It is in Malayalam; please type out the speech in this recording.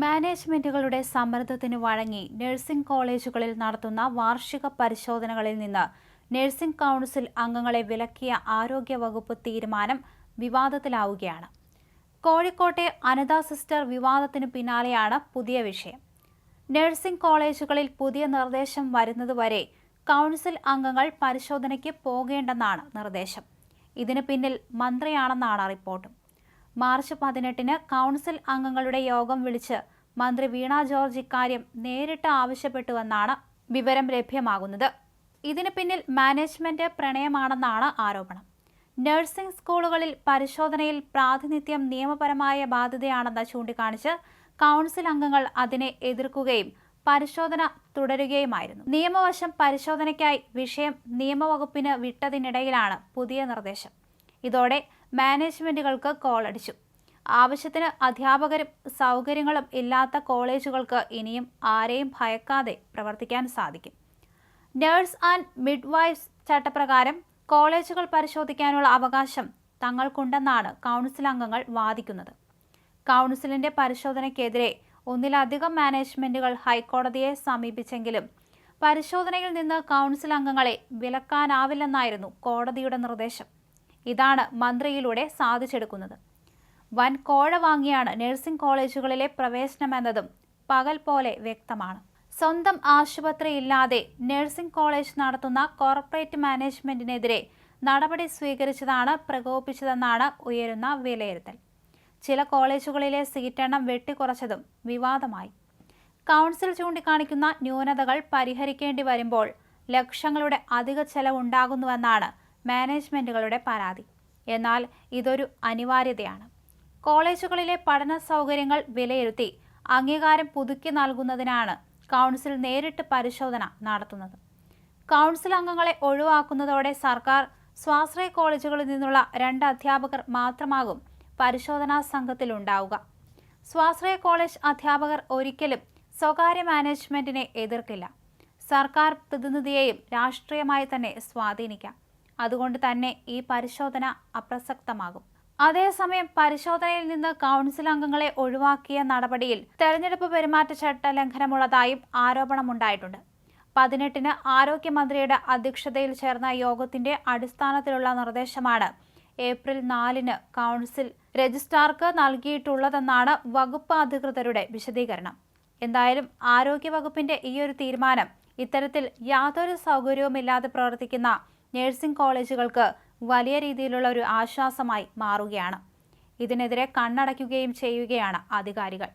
മാനേജ്മെന്റുകളുടെ സമ്മർദ്ദത്തിന് വഴങ്ങി നഴ്സിംഗ് കോളേജുകളിൽ നടത്തുന്ന വാർഷിക പരിശോധനകളിൽ നിന്ന് നഴ്സിംഗ് കൗൺസിൽ അംഗങ്ങളെ വിലക്കിയ ആരോഗ്യവകുപ്പ് തീരുമാനം വിവാദത്തിലാവുകയാണ്. കോഴിക്കോട്ടെ അനിത സിസ്റ്റർ വിവാദത്തിനു പിന്നാലെയാണ് പുതിയ വിഷയം. നഴ്സിംഗ് കോളേജുകളിൽ പുതിയ നിർദ്ദേശം വരുന്നതുവരെ കൗൺസിൽ അംഗങ്ങൾ പരിശോധനയ്ക്ക് പോകേണ്ടെന്നാണ് നിർദ്ദേശം. ഇതിന് പിന്നിൽ മന്ത്രിയാണെന്നാണ് റിപ്പോർട്ടും. മാർച്ച് 18-ന് കൗൺസിൽ അംഗങ്ങളുടെ യോഗം വിളിച്ച് മന്ത്രി വീണ ജോർജ് ഇക്കാര്യം നേരിട്ട് ആവശ്യപ്പെട്ടുവെന്നാണ് വിവരം ലഭ്യമാകുന്നത്. ഇതിന് പിന്നിൽ മാനേജ്മെന്റ് പ്രണയമാണെന്നാണ് ആരോപണം. നഴ്സിംഗ് സ്കൂളുകളിൽ പരിശോധനയിൽ പ്രാതിനിധ്യം നിയമപരമായ ബാധ്യതയാണെന്ന് ചൂണ്ടിക്കാണിച്ച് കൗൺസിൽ അംഗങ്ങൾ അതിനെ എതിർക്കുകയും പരിശോധന തുടരുകയുമായിരുന്നു. നിയമവശം പരിശോധനയ്ക്കായി വിഷയം നിയമവകുപ്പിന് വിട്ടതിനിടയിലാണ് പുതിയ നിർദ്ദേശം. ഇതോടെ മാനേജ്മെന്റുകൾക്ക് കോളടിച്ചു. ആവശ്യത്തിന് അധ്യാപകരും സൗകര്യങ്ങളും ഇല്ലാത്ത കോളേജുകൾക്ക് ഇനിയും ആരെയും ഭയക്കാതെ പ്രവർത്തിക്കാൻ സാധിക്കും. നഴ്സ് ആൻഡ് മിഡ്വൈഫ്സ് ചട്ടപ്രകാരം കോളേജുകൾ പരിശോധിക്കാനുള്ള അവകാശം തങ്ങൾക്കുണ്ടെന്നാണ് കൗൺസിൽ അംഗങ്ങൾ വാദിക്കുന്നത്. കൗൺസിലിന്റെ പരിശോധനയ്ക്കെതിരെ ഒന്നിലധികം മാനേജ്മെന്റുകൾ ഹൈക്കോടതിയെ സമീപിച്ചെങ്കിലും പരിശോധനയിൽ നിന്ന് കൗൺസിൽ അംഗങ്ങളെ വിലക്കാനാവില്ലെന്നായിരുന്നു കോടതിയുടെ നിർദ്ദേശം. ഇതാണ് മന്ത്രിയിലൂടെ സാധിച്ചെടുക്കുന്നത്. വൻ കോഴ വാങ്ങിയാണ് നഴ്സിംഗ് കോളേജുകളിലെ പ്രവേശനമെന്നതും പകൽ പോലെ വ്യക്തമാണ്. സ്വന്തം ആശുപത്രി ഇല്ലാതെ നഴ്സിംഗ് കോളേജ് നടത്തുന്ന കോർപ്പറേറ്റ് മാനേജ്മെന്റിനെതിരെ നടപടി സ്വീകരിച്ചതാണ് പ്രകോപിപ്പിച്ചതെന്നാണ് ഉയരുന്ന വിലയിരുത്തൽ. ചില കോളേജുകളിലെ സീറ്റെണ്ണം വെട്ടിക്കുറച്ചതും വിവാദമായി. കൗൺസിൽ ചൂണ്ടിക്കാണിക്കുന്ന ന്യൂനതകൾ പരിഹരിക്കേണ്ടി വരുമ്പോൾ ലക്ഷങ്ങളുടെ അധിക ചെലവുണ്ടാകുന്നുവെന്നാണ് മാനേജ്മെന്റുകളുടെ പരാതി. എന്നാൽ ഇതൊരു അനിവാര്യതയാണ്. കോളേജുകളിലെ പഠന സൗകര്യങ്ങൾ വിലയിരുത്തി അംഗീകാരം പുതുക്കി നൽകുന്നതിനാണ് കൗൺസിൽ നേരിട്ട് പരിശോധന നടത്തുന്നത്. കൗൺസിൽ അംഗങ്ങളെ ഒഴിവാക്കുന്നതോടെ സർക്കാർ സ്വാശ്രയ കോളേജുകളിൽ നിന്നുള്ള 2 അധ്യാപകർ മാത്രമാകും പരിശോധനാ സംഘത്തിലുണ്ടാവുക. സ്വാശ്രയ കോളേജ് അധ്യാപകർ ഒരിക്കലും സ്വകാര്യ മാനേജ്മെന്റിനെ എതിർക്കില്ല. സർക്കാർ പ്രതിനിധിയെയും രാഷ്ട്രീയമായി തന്നെ സ്വാധീനിക്കാം. അതുകൊണ്ട് തന്നെ ഈ പരിശോധന അപ്രസക്തമാകും. അതേസമയം പരിശോധനയിൽ നിന്ന് കൗൺസിൽ അംഗങ്ങളെ ഒഴിവാക്കിയ നടപടിയിൽ തെരഞ്ഞെടുപ്പ് പെരുമാറ്റച്ചട്ട ലംഘനമുള്ളതായും ആരോപണമുണ്ടായിട്ടുണ്ട്. 18-ന് ആരോഗ്യമന്ത്രിയുടെ അധ്യക്ഷതയിൽ ചേർന്ന യോഗത്തിന്റെ അടിസ്ഥാനത്തിലുള്ള നിർദ്ദേശമാണ് ഏപ്രിൽ 4-ന് കൗൺസിൽ രജിസ്ട്രാർക്ക് നൽകിയിട്ടുള്ളതെന്നാണ് വകുപ്പ് അധികൃതരുടെ വിശദീകരണം. എന്തായാലും ആരോഗ്യവകുപ്പിന്റെ ഈയൊരു തീരുമാനം ഇത്തരത്തിൽ യാതൊരു സൗകര്യവുമില്ലാതെ പ്രവർത്തിക്കുന്ന നഴ്സിംഗ് കോളേജുകൾക്ക് വലിയ രീതിയിലുള്ള ഒരു ആശ്വാസമായി മാറുകയാണ്. ഇതിനെതിരെ കണ്ണടയ്ക്കുകയും ചെയ്യുകയാണ് അധികാരികൾ.